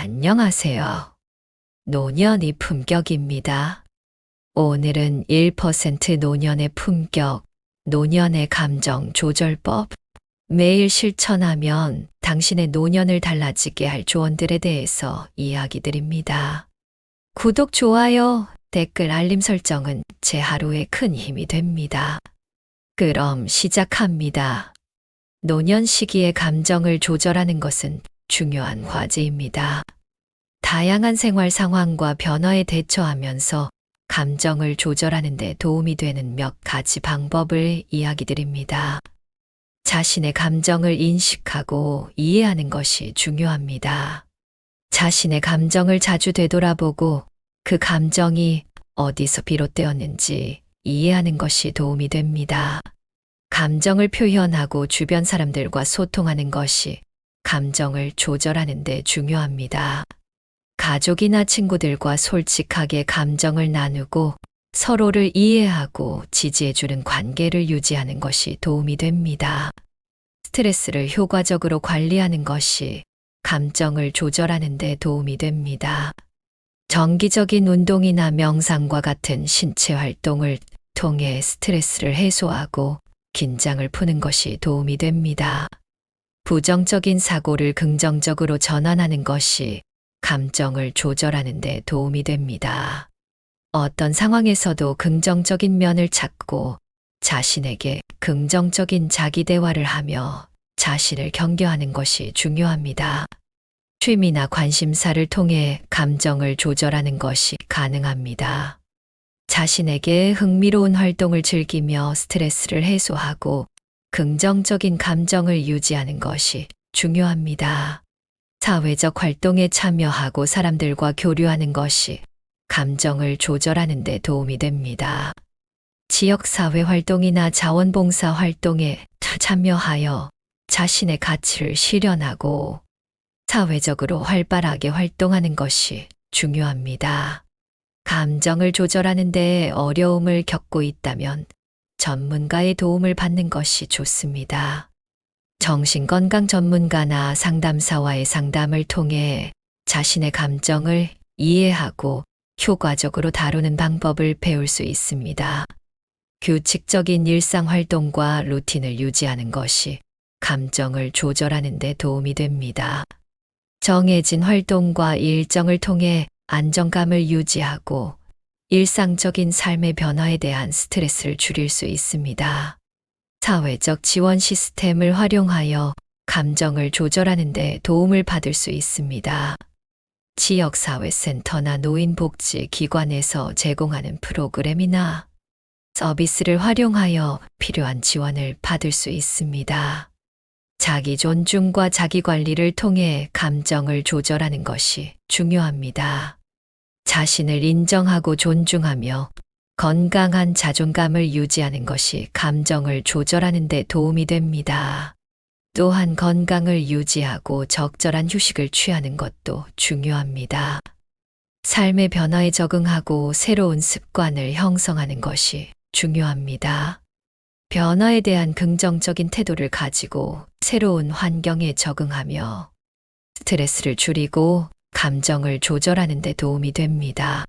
안녕하세요. 노년이 품격입니다. 오늘은 1% 노년의 품격, 노년의 감정 조절법, 매일 실천하면 당신의 노년을 달라지게 할 조언들에 대해서 이야기 드립니다. 구독, 좋아요, 댓글, 알림 설정은 제 하루에 큰 힘이 됩니다. 그럼 시작합니다. 노년 시기의 감정을 조절하는 것은 중요한 과제입니다. 다양한 생활 상황과 변화에 대처하면서 감정을 조절하는 데 도움이 되는 몇 가지 방법을 이야기 드립니다. 자신의 감정을 인식하고 이해하는 것이 중요합니다. 자신의 감정을 자주 되돌아보고 그 감정이 어디서 비롯되었는지 이해하는 것이 도움이 됩니다. 감정을 표현하고 주변 사람들과 소통하는 것이 감정을 조절하는 데 중요합니다. 가족이나 친구들과 솔직하게 감정을 나누고 서로를 이해하고 지지해주는 관계를 유지하는 것이 도움이 됩니다. 스트레스를 효과적으로 관리하는 것이 감정을 조절하는 데 도움이 됩니다. 정기적인 운동이나 명상과 같은 신체 활동을 통해 스트레스를 해소하고 긴장을 푸는 것이 도움이 됩니다. 부정적인 사고를 긍정적으로 전환하는 것이 감정을 조절하는 데 도움이 됩니다. 어떤 상황에서도 긍정적인 면을 찾고 자신에게 긍정적인 자기 대화를 하며 자신을 경계하는 것이 중요합니다. 취미나 관심사를 통해 감정을 조절하는 것이 가능합니다. 자신에게 흥미로운 활동을 즐기며 스트레스를 해소하고 긍정적인 감정을 유지하는 것이 중요합니다. 사회적 활동에 참여하고 사람들과 교류하는 것이 감정을 조절하는 데 도움이 됩니다. 지역사회 활동이나 자원봉사 활동에 참여하여 자신의 가치를 실현하고 사회적으로 활발하게 활동하는 것이 중요합니다. 감정을 조절하는 데 어려움을 겪고 있다면 전문가의 도움을 받는 것이 좋습니다. 정신건강 전문가나 상담사와의 상담을 통해 자신의 감정을 이해하고 효과적으로 다루는 방법을 배울 수 있습니다. 규칙적인 일상 활동과 루틴을 유지하는 것이 감정을 조절하는 데 도움이 됩니다. 정해진 활동과 일정을 통해 안정감을 유지하고 일상적인 삶의 변화에 대한 스트레스를 줄일 수 있습니다. 사회적 지원 시스템을 활용하여 감정을 조절하는 데 도움을 받을 수 있습니다. 지역사회센터나 노인복지기관에서 제공하는 프로그램이나 서비스를 활용하여 필요한 지원을 받을 수 있습니다. 자기 존중과 자기 관리를 통해 감정을 조절하는 것이 중요합니다. 자신을 인정하고 존중하며 건강한 자존감을 유지하는 것이 감정을 조절하는 데 도움이 됩니다. 또한 건강을 유지하고 적절한 휴식을 취하는 것도 중요합니다. 삶의 변화에 적응하고 새로운 습관을 형성하는 것이 중요합니다. 변화에 대한 긍정적인 태도를 가지고 새로운 환경에 적응하며 스트레스를 줄이고 감정을 조절하는 데 도움이 됩니다.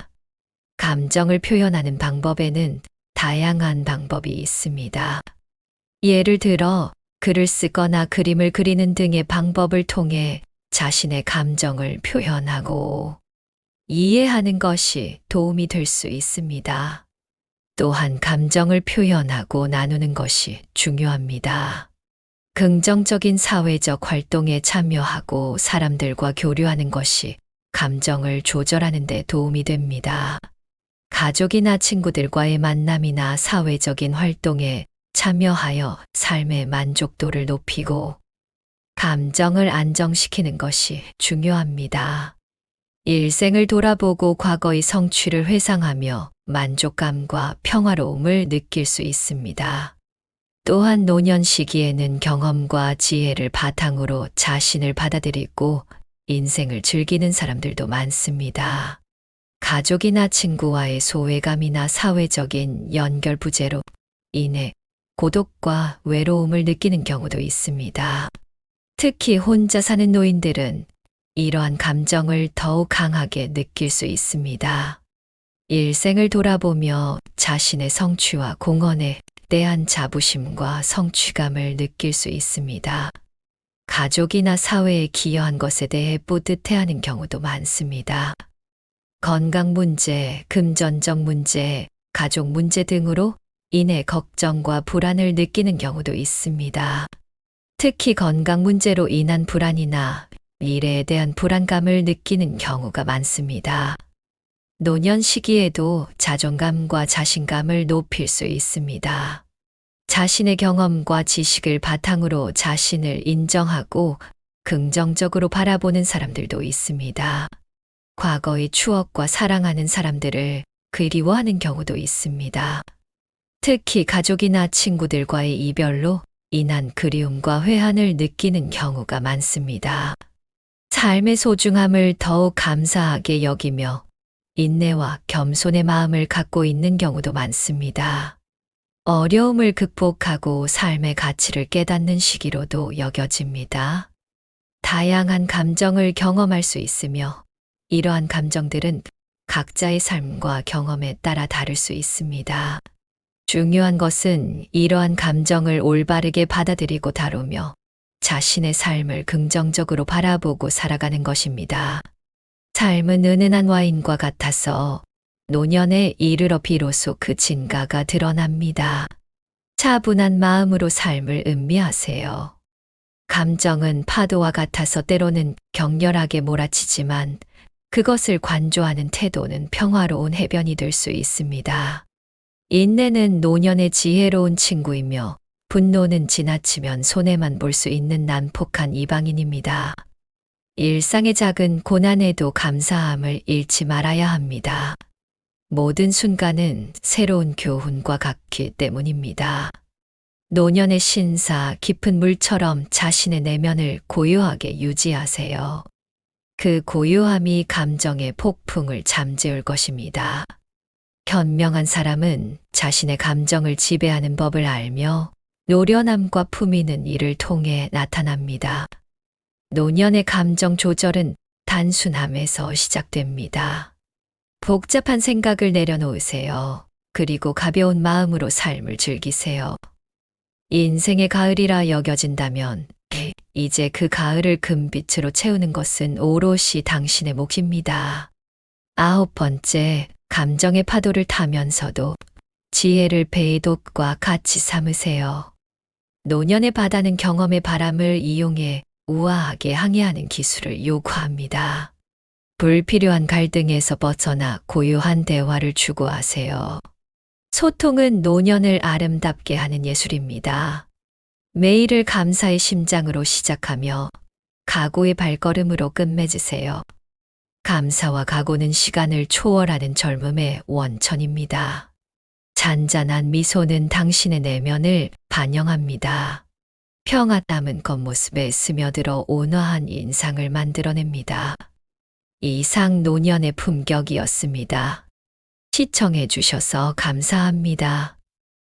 감정을 표현하는 방법에는 다양한 방법이 있습니다. 예를 들어 글을 쓰거나 그림을 그리는 등의 방법을 통해 자신의 감정을 표현하고 이해하는 것이 도움이 될 수 있습니다. 또한 감정을 표현하고 나누는 것이 중요합니다. 긍정적인 사회적 활동에 참여하고 사람들과 교류하는 것이 감정을 조절하는 데 도움이 됩니다. 가족이나 친구들과의 만남이나 사회적인 활동에 참여하여 삶의 만족도를 높이고 감정을 안정시키는 것이 중요합니다. 일생을 돌아보고 과거의 성취를 회상하며 만족감과 평화로움을 느낄 수 있습니다. 또한 노년 시기에는 경험과 지혜를 바탕으로 자신을 받아들이고 인생을 즐기는 사람들도 많습니다. 가족이나 친구와의 소외감이나 사회적인 연결 부재로 인해 고독과 외로움을 느끼는 경우도 있습니다. 특히 혼자 사는 노인들은 이러한 감정을 더욱 강하게 느낄 수 있습니다. 일생을 돌아보며 자신의 성취와 공헌에 대한 자부심과 성취감을 느낄 수 있습니다. 가족이나 사회에 기여한 것에 대해 뿌듯해하는 경우도 많습니다. 건강 문제, 금전적 문제, 가족 문제 등으로 인해 걱정과 불안을 느끼는 경우도 있습니다. 특히 건강 문제로 인한 불안이나 미래에 대한 불안감을 느끼는 경우가 많습니다. 노년 시기에도 자존감과 자신감을 높일 수 있습니다. 자신의 경험과 지식을 바탕으로 자신을 인정하고 긍정적으로 바라보는 사람들도 있습니다. 과거의 추억과 사랑하는 사람들을 그리워하는 경우도 있습니다. 특히 가족이나 친구들과의 이별로 인한 그리움과 회한을 느끼는 경우가 많습니다. 삶의 소중함을 더욱 감사하게 여기며 인내와 겸손의 마음을 갖고 있는 경우도 많습니다. 어려움을 극복하고 삶의 가치를 깨닫는 시기로도 여겨집니다. 다양한 감정을 경험할 수 있으며 이러한 감정들은 각자의 삶과 경험에 따라 다를 수 있습니다. 중요한 것은 이러한 감정을 올바르게 받아들이고 다루며 자신의 삶을 긍정적으로 바라보고 살아가는 것입니다. 삶은 은은한 와인과 같아서 노년에 이르러 비로소 그 진가가 드러납니다. 차분한 마음으로 삶을 음미하세요. 감정은 파도와 같아서 때로는 격렬하게 몰아치지만 그것을 관조하는 태도는 평화로운 해변이 될 수 있습니다. 인내는 노년의 지혜로운 친구이며 분노는 지나치면 손해만 볼 수 있는 난폭한 이방인입니다. 일상의 작은 고난에도 감사함을 잃지 말아야 합니다. 모든 순간은 새로운 교훈과 같기 때문입니다. 노년의 신사 깊은 물처럼 자신의 내면을 고요하게 유지하세요. 그 고요함이 감정의 폭풍을 잠재울 것입니다. 현명한 사람은 자신의 감정을 지배하는 법을 알며 노련함과 품위는 이를 통해 나타납니다. 노년의 감정 조절은 단순함에서 시작됩니다. 복잡한 생각을 내려놓으세요. 그리고 가벼운 마음으로 삶을 즐기세요. 인생의 가을이라 여겨진다면 이제 그 가을을 금빛으로 채우는 것은 오롯이 당신의 몫입니다. 9번째, 감정의 파도를 타면서도 지혜를 배의 돛과 같이 삼으세요. 노년의 바다는 경험의 바람을 이용해 우아하게 항해하는 기술을 요구합니다. 불필요한 갈등에서 벗어나 고요한 대화를 추구하세요. 소통은 노년을 아름답게 하는 예술입니다. 매일을 감사의 심장으로 시작하며 각오의 발걸음으로 끝맺으세요. 감사와 각오는 시간을 초월하는 젊음의 원천입니다. 잔잔한 미소는 당신의 내면을 반영합니다. 평화땀은 겉모습에 스며들어 온화한 인상을 만들어냅니다. 이상 노년의 품격이었습니다. 시청해 주셔서 감사합니다.